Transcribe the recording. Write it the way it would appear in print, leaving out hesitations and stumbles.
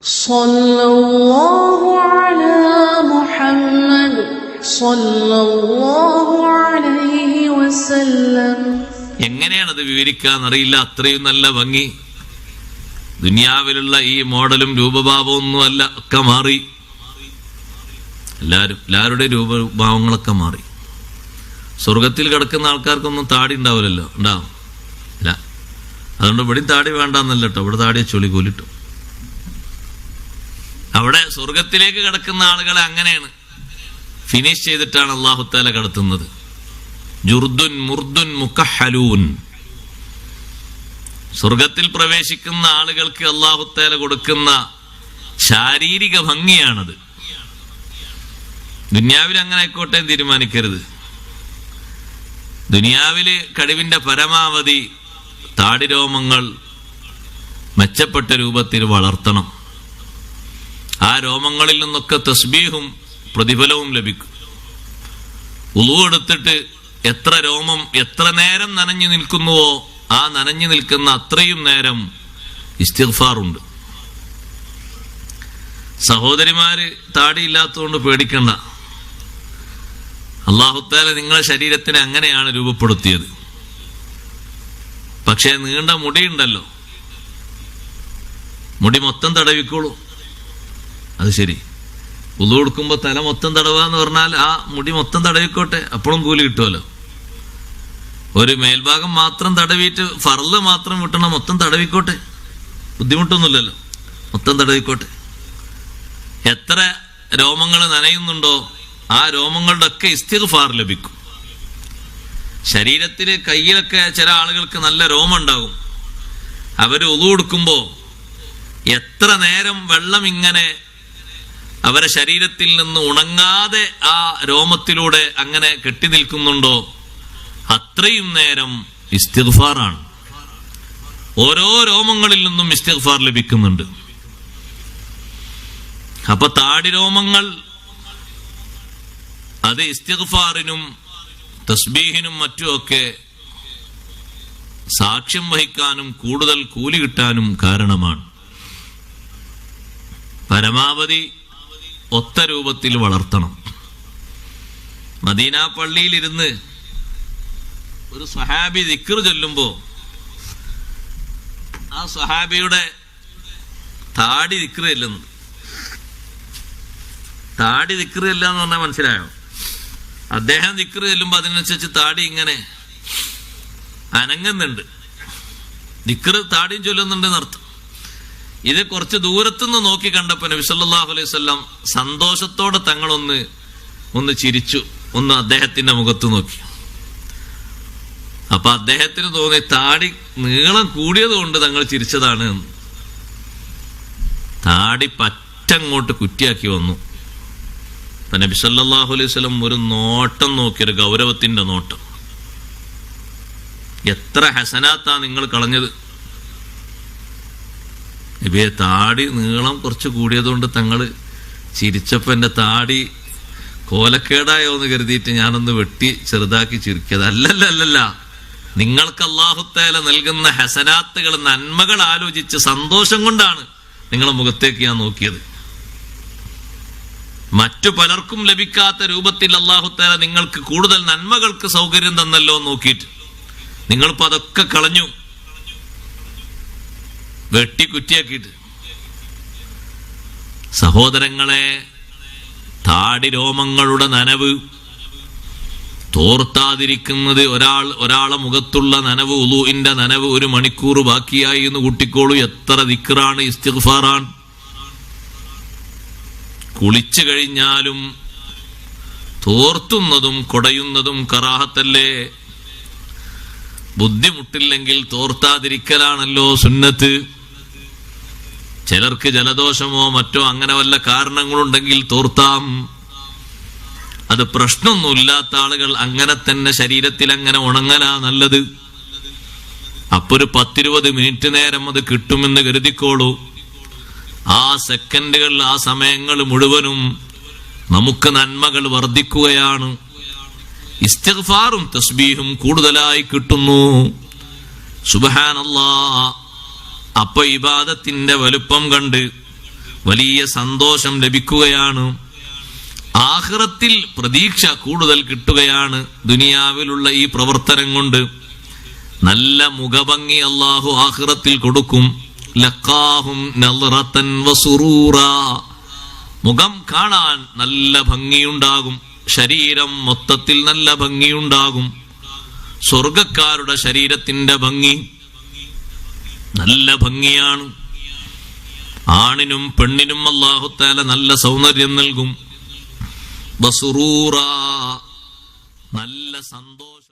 സല്ലല്ലാഹു അലാ മുഹമ്മദ് സല്ലല്ലാഹു അലൈഹി വസല്ലം. എങ്ങനെയാണത് വിവരിക്കാന്നറിയില്ല, അത്രയും നല്ല ഭംഗി. ദുനിയാവിലുള്ള ഈ മോഡലും രൂപഭാവമൊന്നും അല്ല, ഒക്കെ മാറി. എല്ലാവരുടെയും രൂപഭാവങ്ങളൊക്കെ മാറി. സ്വർഗത്തിൽ കിടക്കുന്ന ആൾക്കാർക്കൊന്നും താടി ഉണ്ടാവില്ലല്ലോ, ഉണ്ടാവും ഇല്ല. അതുകൊണ്ട് ഇവിടെയും താടി വേണ്ടെന്നല്ല കേട്ടോ, ഇവിടെ താടിയെ ചൊളി കൊല്ലിട്ടു. അവിടെ സ്വർഗത്തിലേക്ക് കിടക്കുന്ന ആളുകളെ അങ്ങനെയാണ് ഫിനിഷ് ചെയ്തിട്ടാണ് അല്ലാഹു തആല കടത്തുന്നത്. ജുർദുൻ മുർദുൻ മുകഹലൂൻ. സ്വർഗത്തിൽ പ്രവേശിക്കുന്ന ആളുകൾക്ക് അല്ലാഹു തആല കൊടുക്കുന്ന ശാരീരിക ഭംഗിയാണത്. ദുനിയാവിൽ അങ്ങനെ ആയിക്കോട്ടെ തീരുമാനിക്കരുത്. ദുനിയാവില് കഴിവിന്റെ പരമാവധി താടിരോമങ്ങൾ മെച്ചപ്പെട്ട രൂപത്തിൽ വളർത്തണം. ആ രോമങ്ങളിൽ നിന്നൊക്കെ തസ്ബീഹും പ്രതിഫലവും ലഭിക്കും. ഉളു എടുത്തിട്ട് എത്ര രോമം എത്ര നേരം നനഞ്ഞു നിൽക്കുന്നുവോ ആ നനഞ്ഞു നിൽക്കുന്ന അത്രയും നേരം ഇസ്തിഗ്ഫാറുണ്ട്. സഹോദരിമാര് താടിയില്ലാത്തതുകൊണ്ട് പേടിക്കണ്ട. അല്ലാഹു തആല നിങ്ങളുടെ ശരീരത്തിനെ അങ്ങനെയാണ് രൂപപ്പെടുത്തിയത്. പക്ഷേ നീണ്ട മുടിയുണ്ടല്ലോ, മുടി മൊത്തം തടവിക്കോളൂ. അത് ശരി, ഉളു കൊടുക്കുമ്പോ തല മൊത്തം തടവാന്ന് പറഞ്ഞാൽ ആ മുടി മൊത്തം തടവിക്കോട്ടെ, അപ്പോഴും കൂലി കിട്ടുമല്ലോ. ഒരു മേൽഭാഗം മാത്രം തടവിയിട്ട് ഫർള് മാത്രം വിട്ടണം, മൊത്തം തടവിക്കോട്ടെ, ബുദ്ധിമുട്ടൊന്നുമില്ലല്ലോ, മൊത്തം തടവിക്കോട്ടെ. എത്ര രോമങ്ങൾ നനയുന്നുണ്ടോ ആ രോമങ്ങളുടെ ഒക്കെ ഇസ്തിഗ്ഫാർ ലഭിക്കും. ശരീരത്തില് കയ്യിലൊക്കെ ചില ആളുകൾക്ക് നല്ല രോമം ഉണ്ടാകും. അവര് ഉളു കൊടുക്കുമ്പോ എത്ര നേരം വെള്ളം ഇങ്ങനെ അവരെ ശരീരത്തിൽ നിന്ന് ഉണങ്ങാതെ ആ രോമത്തിലൂടെ അങ്ങനെ കെട്ടി നിൽക്കുന്നുണ്ടോ അത്രയും നേരം ഇസ്തിഗ്ഫാറാണ്. ഓരോ രോമങ്ങളിൽ നിന്നും ഇസ്തിഗ്ഫാർ ലഭിക്കുന്നുണ്ട്. അപ്പൊ താടി രോമങ്ങൾ അത് ഇസ്തിഗ്ഫാറിനും തസ്ബീഹിനും മറ്റുമൊക്കെ സാക്ഷ്യം വഹിക്കാനും കൂടുതൽ കൂലി കിട്ടാനും കാരണമാണ്. പരമാവധി ഒത്ത രൂപത്തിൽ വളർത്തണം. മദീന പള്ളിയിലിരുന്ന് ഒരു സ്വഹാബി ദിക്ർ ചൊല്ലുമ്പോ ആ സ്വഹാബിയുടെ താടി ദിക്ർ ചെല്ലുന്നു. താടി ദിക്ർ ചെല്ലാന്ന് പറഞ്ഞാൽ മനസ്സിലായോ? അദ്ദേഹം ദിക്ർ ചെല്ലുമ്പോ അതിനനുസരിച്ച് താടി ഇങ്ങനെ അനങ്ങുന്നുണ്ട്. ദിക്ർ താടിയും ചൊല്ലുന്നുണ്ട് എന്നർത്ഥം. ഇത് കുറച്ച് ദൂരത്തുനിന്ന് നോക്കി കണ്ടപ്പോ നബി സല്ലല്ലാഹു അലൈഹി വസല്ലം സന്തോഷത്തോടെ തങ്ങളൊന്ന് ചിരിച്ചു, ഒന്ന് അദ്ദേഹത്തിന്റെ മുഖത്ത് നോക്കി. അപ്പൊ അദ്ദേഹത്തിന് തോന്നി താടി നീളം കൂടിയത് കൊണ്ട് തങ്ങൾ ചിരിച്ചതാണ് എന്ന്. താടി പറ്റങ്ങോട്ട് കുറ്റിയാക്കി വന്നു. അപ്പൊ നബി സല്ലല്ലാഹു അലൈഹി വസല്ലം ഒരു നോട്ടം നോക്കി, ഒരു ഗൗരവത്തിന്റെ നോട്ടം. എത്ര ഹസനാത്താ നിങ്ങൾ കളഞ്ഞത്. നബിയെ, താടി നീളം കുറച്ച് കൂടിയതുകൊണ്ട് തങ്ങള് ചിരിച്ചപ്പോ എന്റെ താടി കോലക്കേടായോ എന്ന് കരുതിയിട്ട് ഞാനൊന്ന് വെട്ടി ചെറുതാക്കി ചിരിക്കത്. അല്ലല്ല, നിങ്ങൾക്ക് അല്ലാഹു തആല നൽകുന്ന ഹസനാത്തുകൾ നന്മകൾ ആലോചിച്ച് സന്തോഷം കൊണ്ടാണ് നിങ്ങളുടെ മുഖത്തേക്ക് ഞാൻ നോക്കിയത്. മറ്റു പലർക്കും ലഭിക്കാത്ത രൂപത്തിൽ അല്ലാഹു തആല നിങ്ങൾക്ക് കൂടുതൽ നന്മകൾക്ക് സൗകര്യം തന്നല്ലോ നോക്കിയിട്ട് നിങ്ങളിപ്പോ അതൊക്കെ കളഞ്ഞു, വെട്ടി കുറ്റിയാക്കിയിട്ട്. സഹോദരങ്ങളെ, താടി രോമങ്ങളുടെ നനവ് തോർത്താതിരിക്കുന്നത്, ഒരാളെ മുഖത്തുള്ള നനവ്, ഉളൂഇന്റെ നനവ് 1 മണിക്കൂർ ബാക്കിയായി എന്ന് കൂട്ടിക്കോളൂ. എത്ര ദിക്റാണ്, ഇസ്തിഗ്ഫാറാണ്. കുളിച്ചു കഴിഞ്ഞാലും തോർത്തുന്നതും കുടയുന്നതും കറാഹത്തല്ലേ? ബുദ്ധിമുട്ടില്ലെങ്കിൽ തോർത്താതിരിക്കലാണല്ലോ സുന്നത്ത്. ചിലർക്ക് ജലദോഷമോ മറ്റോ അങ്ങനെ വല്ല കാരണങ്ങളുണ്ടെങ്കിൽ തോർത്താം. അത് പ്രശ്നമൊന്നുമില്ലാത്ത ആളുകൾ അങ്ങനെ തന്നെ ശരീരത്തിൽ അങ്ങനെ ഉണങ്ങലാ നല്ലത്. അപ്പൊ ഒരു 10-20 മിനിറ്റ് നേരം അത് കിട്ടുമെന്ന് കരുതിക്കോളൂ. ആ സെക്കൻഡുകൾ, ആ സമയങ്ങൾ മുഴുവനും നമുക്ക് നന്മകൾ വർദ്ധിക്കുകയാണ്. ഇസ്തിഗ്ഫാറും തസ്ബീഹും കൂടുതലായി കിട്ടുന്നു. സുബ്ഹാനല്ലാഹ്. അപ്പൊ ഇബാദത്തിന്റെ വലുപ്പം കണ്ട് വലിയ സന്തോഷം ലഭിക്കുകയാണ്. ആഖിറത്തിൽ പ്രതീക്ഷ കൂടുതൽ കിട്ടുകയാണ്. ദുനിയാവിലുള്ള ഈ പ്രവർത്തനം കൊണ്ട് നല്ല മുഖഭംഗി അല്ലാഹു ആഖിറത്തിൽ കൊടുക്കും. ലഖാഹും നളറതൻ വസുറൂറാ, മുഖം കാണാൻ നല്ല ഭംഗിയുണ്ടാകും, ശരീരം മൊത്തത്തിൽ നല്ല ഭംഗിയുണ്ടാകും. സ്വർഗക്കാരുടെ ശരീരത്തിന്റെ ഭംഗി നല്ല ഭംഗിയാണ്. ആണിനും പെണ്ണിനും അല്ലാഹു തആല നല്ല സൗന്ദര്യം നൽകും. വസുറൂറാ, നല്ല സന്തോഷം.